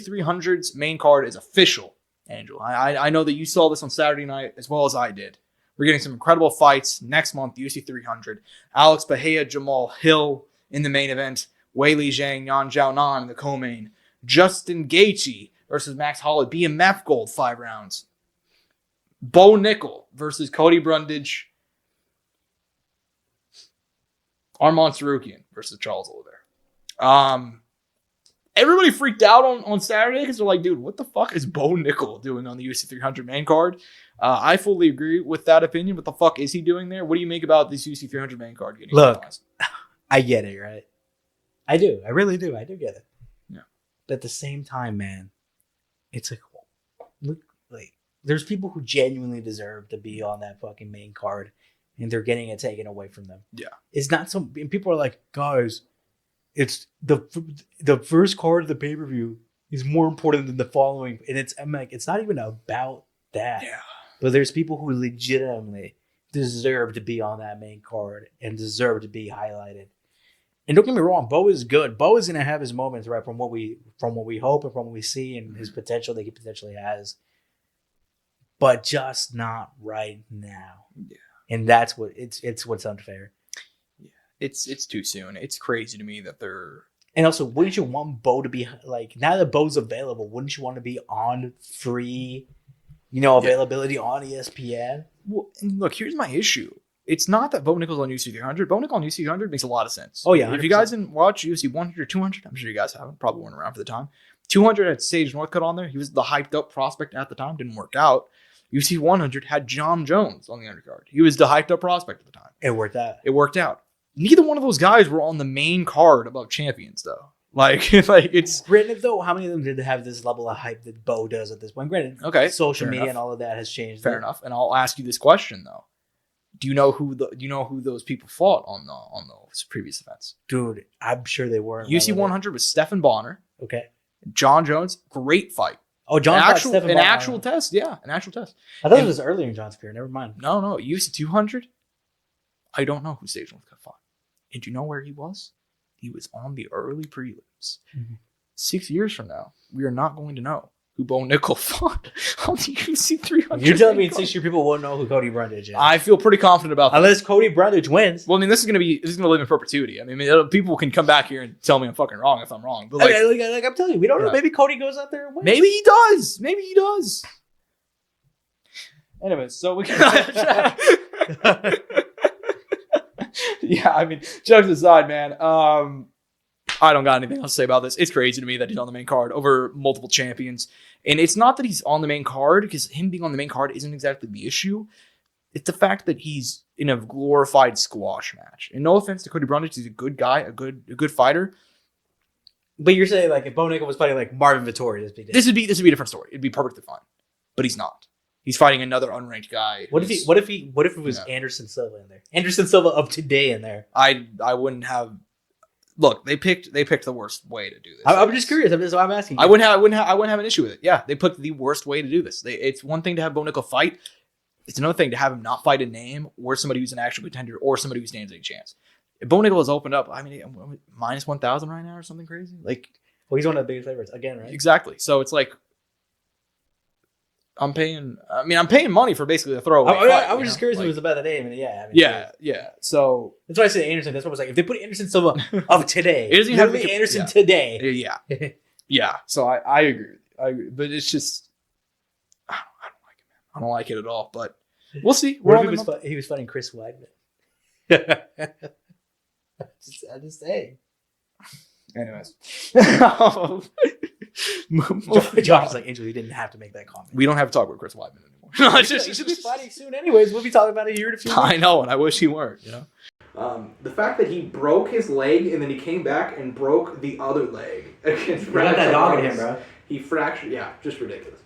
300's main card is official, Angel. I know that you saw this on Saturday night as well as I did. We're getting some incredible fights next month, UFC 300. Alex Bahia, Jamal Hill in the main event. Weili Zhang, Yan Xiaonan in the co-main. Justin Gaethje versus Max Holloway. BMF Gold, 5 rounds. Bo Nickal versus Cody Brundage. Arman Tsarukyan versus Charles Oliveira. Everybody freaked out on Saturday because they're like, dude, what the fuck is Bo Nickal doing on the UFC 300 main card? I fully agree with that opinion. What the fuck is he doing there? What do you make about this UFC 300 main card getting analyzed? I get it, right? I do. I really do. I do get it. Yeah. But at the same time, man, it's like, look, like there's people who genuinely deserve to be on that fucking main card, and they're getting it taken away from them. Yeah. It's not some. And people are like, guys, it's the first card of the pay-per-view is more important than the following, and I'm like, it's not even about that. Yeah. But there's people who legitimately deserve to be on that main card and deserve to be highlighted. And don't get me wrong, Bo is good. Bo is gonna have his moments, right? From what we hope and from what we see and his potential that he potentially has. But just not right now. Yeah. And that's what it's what's unfair. Yeah. It's too soon. It's crazy to me that they're. And also, wouldn't you want Bo to be like, now that Bo's available, wouldn't you want to be on free, availability on ESPN? Well, and look, here's my issue. It's not that Bo Nickal's on UFC 300. Bo Nickal on UFC 300 makes a lot of sense. Oh, yeah. 100%. If you guys didn't watch UFC 100 or 200, I'm sure you guys haven't. Probably weren't around for the time. 200 had Sage Northcutt on there. He was the hyped up prospect at the time. Didn't work out. UFC 100 had John Jones on the undercard. He was the hyped up prospect at the time. It worked out. Neither one of those guys were on the main card above champions, though. Like it's. Granted, though, how many of them did have this level of hype that Bo does at this point? Granted, okay, social media and all of that has changed. Fair enough. And I'll ask you this question though: Do you know who those people fought on those previous events? Dude, I'm sure they were. UFC 100 was Stephan Bonner. Okay. John Jones, great fight. Oh, John fought Stephan Bonner. An actual test. Yeah, an actual test. I thought it was earlier in John's career. Never mind. No. UFC 200. I don't know who Sage Northcutt fought. And do you know where he was? He was on the early prelims. Mm-hmm. 6 years from now, we are not going to know who Bo Nickal fought on the UFC 300. You're telling me in 6 years people won't know who Cody Brundage is? I feel pretty confident about that. Unless Cody Brundage wins. Well, I mean, this is gonna live in perpetuity. I mean, people can come back here and tell me I'm fucking wrong if I'm wrong. But like I'm telling you, we don't know. Maybe Cody goes out there and wins. Maybe he does. Anyways, so we can. Yeah, I mean, jokes aside, man. I don't got anything else to say about this. It's crazy to me that he's on the main card over multiple champions. And it's not that he's on the main card, because him being on the main card isn't exactly the issue. It's the fact that he's in a glorified squash match. And no offense to Cody Brundage, he's a good guy, a good fighter. But you're saying, like, if Bo Nickal was fighting like Marvin Vettori, this would be a different story. It'd be perfectly fine. But he's not. He's fighting another unranked guy. What if it was Anderson Silva in there? Anderson Silva of today in there. I wouldn't have. Look, they picked the worst way to do this. I'm just curious. That's why I'm asking you. I wouldn't have an issue with it. Yeah, they picked the worst way to do this. It's one thing to have Bo Nickal fight. It's another thing to have him not fight a name or somebody who's an actual contender or somebody who stands any chance. If Bo Nickal has opened up, I mean, minus 1,000 right now or something crazy. Like, well, he's one of the biggest favorites again, right? Exactly. So it's like, I'm paying money for basically a throwaway fight. I was just curious if it was about the name. And yeah. So that's why I said Anderson. That's what I was like. If they put Anderson Silva of today, it doesn't have to be Anderson today. Yeah. Yeah. So I agree. But it's just, I don't like it, man. I don't like it at all. But we'll see. He was fighting Chris Weidman. I'm just saying. Anyways. Josh is like, Angel, you didn't have to make that comment. We don't have to talk about Chris Weidman anymore. No, he should be fighting soon anyways. We'll be talking about it here in a few weeks. I know, and I wish he weren't, the fact that he broke his leg and then he came back and broke the other leg against You're not that dog in him, bro. He fractured, just ridiculous.